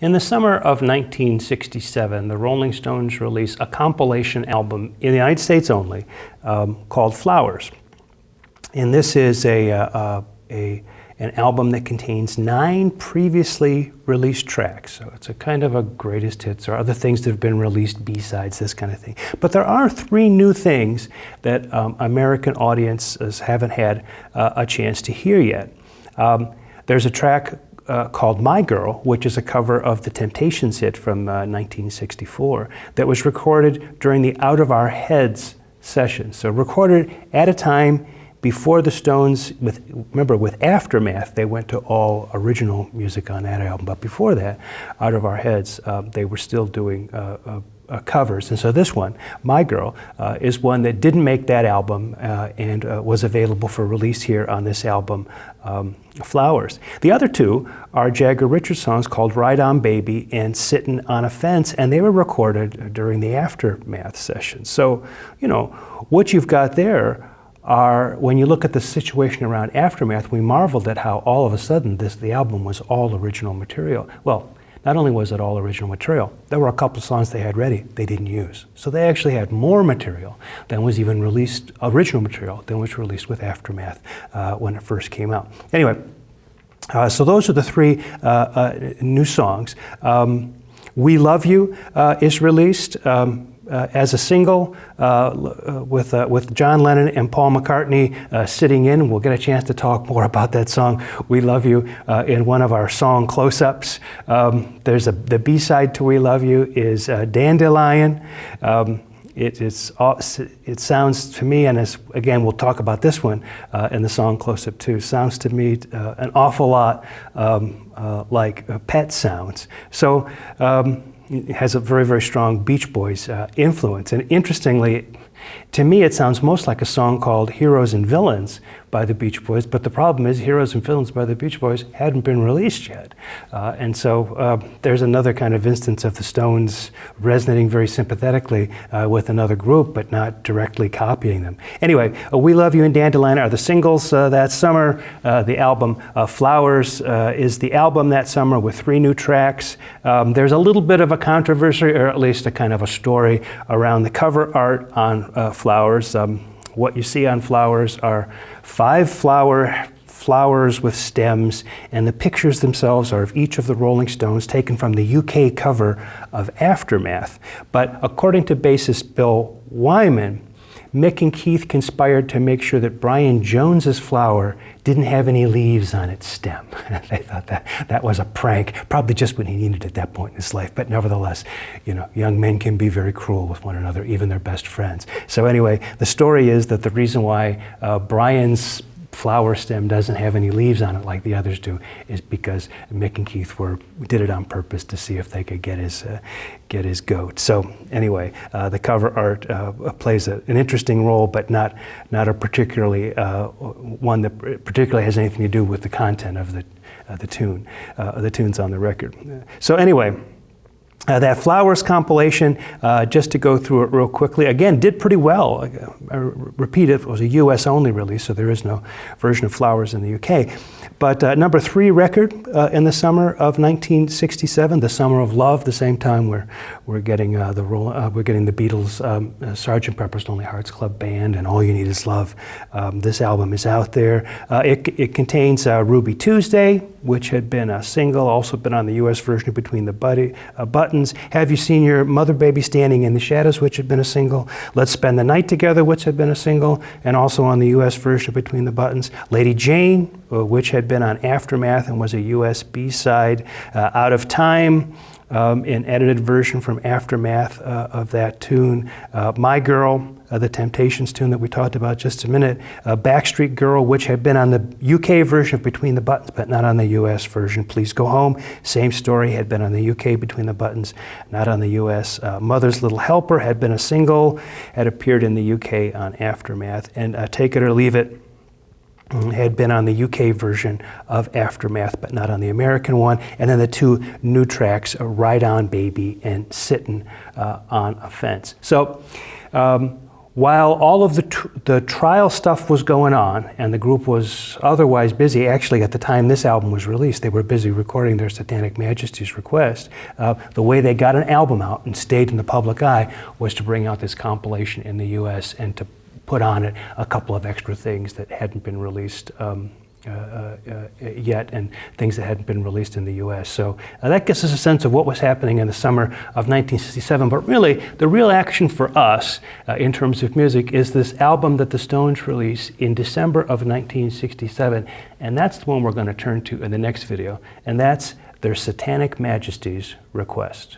In the summer of 1967, the Rolling Stones released a compilation album in the United States only called Flowers. And this is an album that contains 9 previously released tracks. So it's a kind of a greatest hits or other things that have been released, B-sides, this kind of thing. But there are 3 new things that American audiences haven't had a chance to hear yet. There's a track called My Girl, which is a cover of the Temptations hit from 1964 that was recorded during the Out of Our Heads session. So recorded at a time before the Stones, with Aftermath, they went to all original music on that album. But before that, Out of Our Heads, they were still doing covers. And so this one, My Girl, is one that didn't make that album and was available for release here on this album, Flowers. The other 2 are Jagger Richards songs called Ride On Baby and Sittin' on a Fence, and they were recorded during the Aftermath session. So, you know, what you've got there are, when you look at the situation around Aftermath, we marveled at how all of a sudden the album was all original material. Well, not only was it all original material, there were a couple songs they had ready they didn't use. So they actually had more material than was even released, original material, than was released with Aftermath when it first came out. Anyway, so those are the 3 new songs. We Love You is released as a single with John Lennon and Paul McCartney sitting in. We'll get a chance to talk more about that song, We Love You, in one of our song close-ups. There's the B-side to We Love You is Dandelion. It sounds to me, and again, we'll talk about this one in the song close-up too, sounds to me an awful lot like Pet sounds. So, it has a very, very strong Beach Boys influence. And interestingly, to me, it sounds most like a song called Heroes and Villains by the Beach Boys, but the problem is Heroes and Villains by the Beach Boys hadn't been released yet. And so there's another kind of instance of the Stones resonating very sympathetically with another group, but not directly copying them. Anyway, We Love You and Dandelion are the singles that summer. The album Flowers is the album that summer with 3 new tracks. There's a little bit of a controversy, or at least a kind of a story around the cover art on Flowers. What you see on Flowers are 5 flowers with stems, and the pictures themselves are of each of the Rolling Stones taken from the UK cover of Aftermath. But according to bassist Bill Wyman, Mick and Keith conspired to make sure that Brian Jones's flower didn't have any leaves on its stem. They thought that was a prank, probably just what he needed at that point in his life. But nevertheless, you know, young men can be very cruel with one another, even their best friends. So anyway, the story is that the reason why Brian's flower stem doesn't have any leaves on it like the others do is because Mick and Keith did it on purpose to see if they could get his goat. So anyway, the cover art plays an interesting role, but not a particularly one that particularly has anything to do with the content of the tunes on the record. So anyway. That Flowers compilation, just to go through it real quickly, again, did pretty well. I repeat, it was a US only release, so there is no version of Flowers in the UK. But number 3 record in the summer of 1967, The Summer of Love, the same time we're getting the Beatles' Sgt. Pepper's Lonely Hearts Club Band and All You Need Is Love. This album is out there. It contains Ruby Tuesday, which had been a single, also been on the US version of Between the Buttons. Have You Seen Your Mother Baby Standing in the Shadows, which had been a single. Let's Spend the Night Together, which had been a single, and also on the US version of Between the Buttons. Lady Jane, which had been on Aftermath and was a US B-side. Out of Time, an edited version from Aftermath of that tune. My Girl, the Temptations tune that we talked about just a minute. Backstreet Girl, which had been on the UK version of Between the Buttons, but not on the US version. Please Go Home, same story, had been on the UK Between the Buttons, not on the US. Mother's Little Helper had been a single, had appeared in the UK on Aftermath. And Take It or Leave It had been on the UK version of Aftermath, but not on the American one. And then the 2 new tracks, Ride On Baby and Sittin' on a Fence. So while all of the trial stuff was going on and the group was otherwise busy, actually at the time this album was released, they were busy recording their Satanic Majesty's Request. The way they got an album out and stayed in the public eye was to bring out this compilation in the US and to put on it a couple of extra things that hadn't been released yet, and things that hadn't been released in the US. So that gives us a sense of what was happening in the summer of 1967. But really, the real action for us in terms of music is this album that the Stones released in December of 1967. And that's the one we're going to turn to in the next video. And that's their Satanic Majesty's Request.